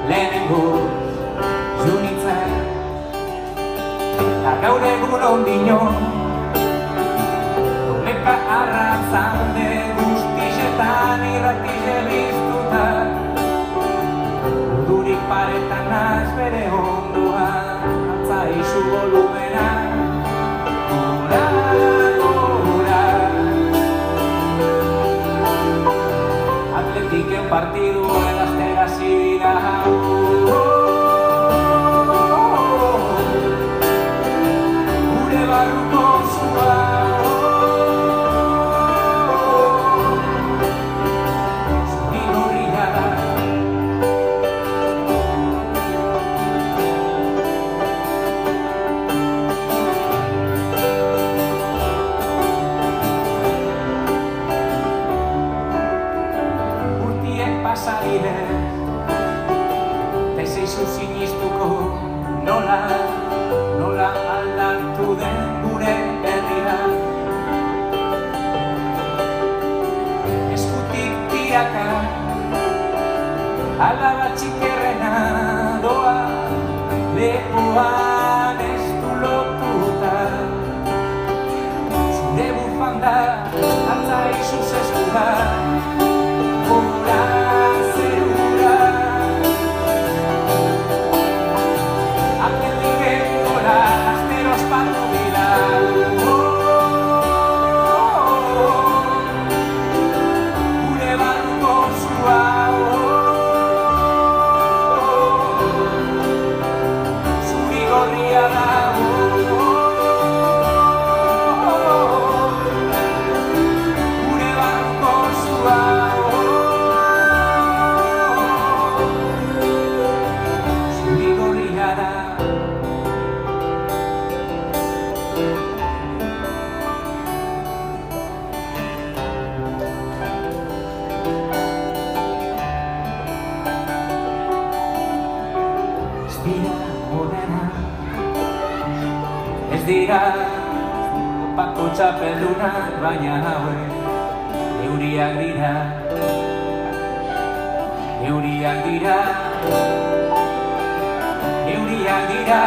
lehenengo junitzen. Eta gaur egun ondino doleka arrantzalde guztixetan irratixe biztuta, udurik paretan naz bere ondoan altzaizu volumena. Gora, gora Atletiken partidua elastera zira. Gure barruko zua. Zuri gorria da. Pasadire, ezeizu sinistuko nola aldatu den gure herria. Eskutik tiraka, alaba txikerrena doa, lepoan ez du lotuta. Zure bufanda altzaizu zeskura, gora zerura. Atletiken gora astero ospatu dira. Gure barruko zua. Zuri gorria da. Gure barruko zua. Ez dira opako txapeldunak, baina hauek euriak dira. Euriak dira. Euriak dira.